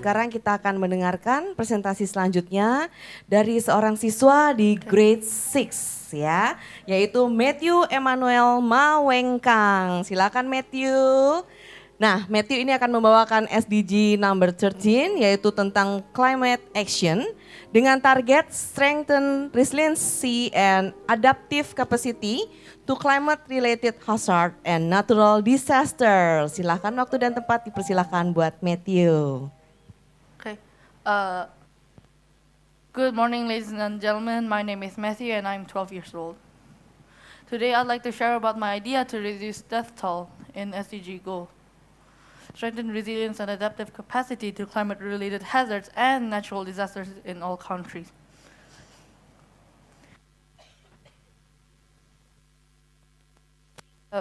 sekarang kita akan mendengarkan presentasi selanjutnya dari seorang siswa di grade 6 ya, yaitu Matthew Emanuel Mewengkang. Silakan Matthew. Nah, Matthew ini akan membawakan SDG number 13 yaitu tentang climate action dengan target strengthen resiliency and adaptive capacity to climate related hazard and natural disaster. Silahkan waktu dan tempat dipersilahkan buat Matthew. Okay. Good morning, ladies and gentlemen. My name is Matthew and I'm 12 years old. Today I'd like to share about my idea to reduce death toll in SDG goal. Strengthen resilience and adaptive capacity to climate-related hazards and natural disasters in all countries.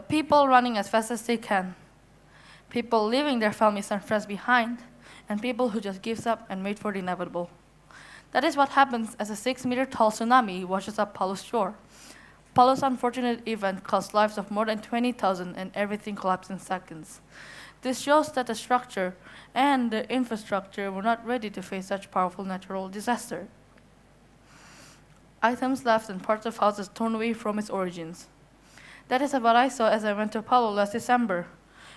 People running as fast as they can, people leaving their families and friends behind, and people who just gives up and wait for the inevitable. That is what happens as a 6-meter-tall tsunami washes up Palu's shore. Palu's unfortunate event cost lives of more than 20,000 and everything collapsed in seconds. This shows that the structure and the infrastructure were not ready to face such powerful natural disaster. Items left and parts of houses torn away from its origins. That is what I saw as I went to Palu last December.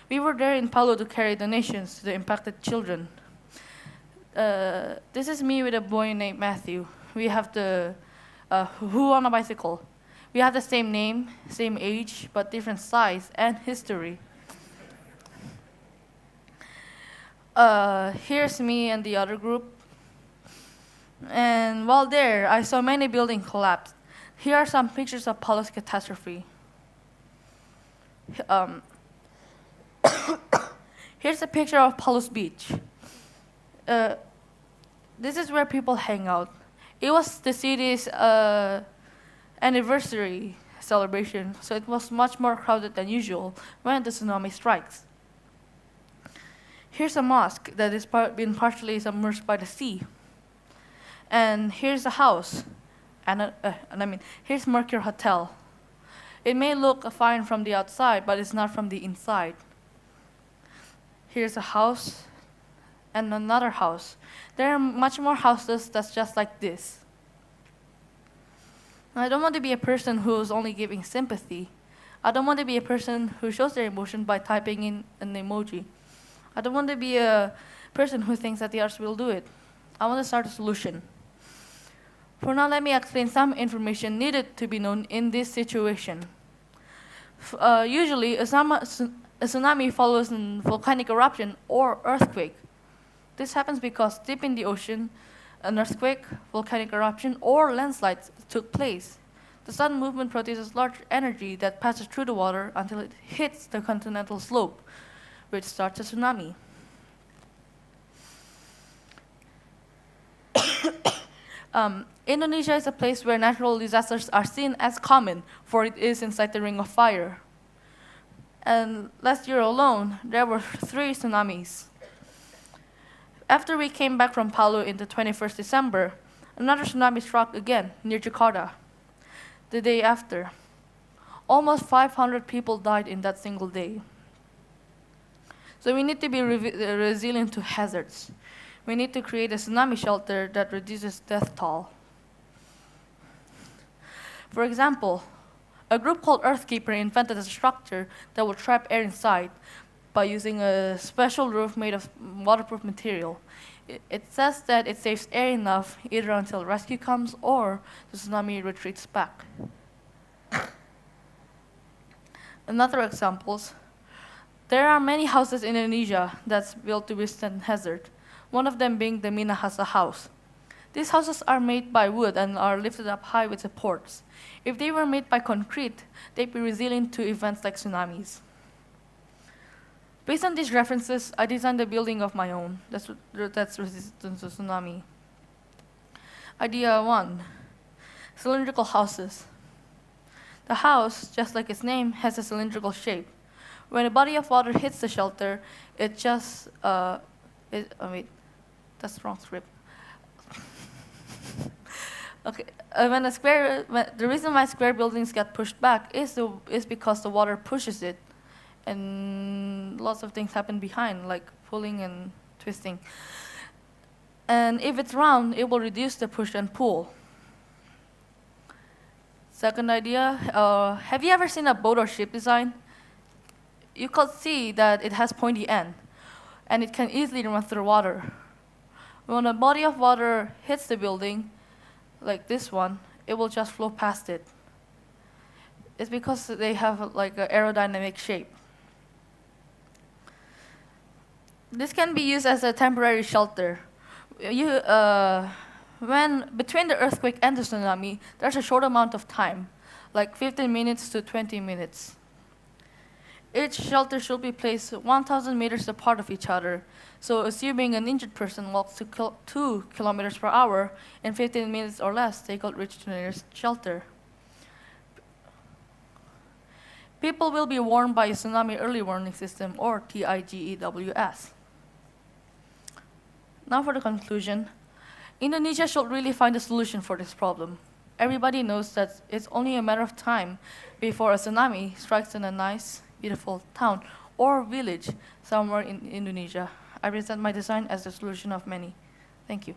We were there in Palu to carry donations to the impacted children. This is me with a boy named Matthew. We have the who on a bicycle. We have the same name, same age, but different size and history. Here's me and the other group. And while there, I saw many buildings collapse. Here are some pictures of Palu's catastrophe. Here's a picture of Palu's beach. This is where people hang out. It was the city's anniversary celebration, so it was much more crowded than usual when the tsunami strikes. Here's a mosque that has been partially submerged by the sea. And here's a house, here's Mercure Hotel. It may look fine from the outside, but it's not from the inside. Here's a house and another house. There are much more houses that's just like this. I don't want to be a person who's only giving sympathy. I don't want to be a person who shows their emotion by typing in an emoji. I don't want to be a person who thinks that the arts will do it. I want to start a solution. For now, let me explain some information needed to be known in this situation. Usually, a tsunami follows a volcanic eruption or earthquake. This happens because deep in the ocean, an earthquake, volcanic eruption, or landslides took place. The sun movement produces large energy that passes through the water until it hits the continental slope, which starts a tsunami. Indonesia is a place where natural disasters are seen as common, for it is inside the ring of fire. And last year alone, there were 3 tsunamis. After we came back from Palu in the 21st December, another tsunami struck again near Jakarta. The day after, almost 500 people died in that single day. So we need to be resilient to hazards. We need to create a tsunami shelter that reduces death toll. For example, a group called Earthkeeper invented a structure that will trap air inside by using a special roof made of waterproof material. It says that it saves air enough either until rescue comes or the tsunami retreats back. Another examples, there are many houses in Indonesia that's built to withstand hazard, one of them being the Minahasa house. These houses are made by wood and are lifted up high with supports. If they were made by concrete, they'd be resilient to events like tsunamis. Based on these references, I designed a building of my own that's resistant to tsunami. Idea 1, cylindrical houses. The house, just like its name, has a cylindrical shape. When a body of water hits the shelter, it just, that's the wrong script. Okay, the reason why square buildings get pushed back is because the water pushes it, and lots of things happen behind, like pulling and twisting. And if it's round, it will reduce the push and pull. Second idea, have you ever seen a boat or ship design? You could see that it has pointy end, and it can easily run through water. When a body of water hits the building, like this one, it will just flow past it. It's because they have like an aerodynamic shape. This can be used as a temporary shelter. When between the earthquake and the tsunami, there's a short amount of time, like 15 minutes to 20 minutes. Each shelter should be placed 1,000 meters apart of each other. So assuming an injured person walks 2 kilometers per hour, in 15 minutes or less, they could reach the nearest shelter. People will be warned by a tsunami early warning system, or TIGEWS. Now for the conclusion. Indonesia should really find a solution for this problem. Everybody knows that it's only a matter of time before a tsunami strikes in a nice, beautiful town or village somewhere in Indonesia. I present my design as the solution of many. Thank you.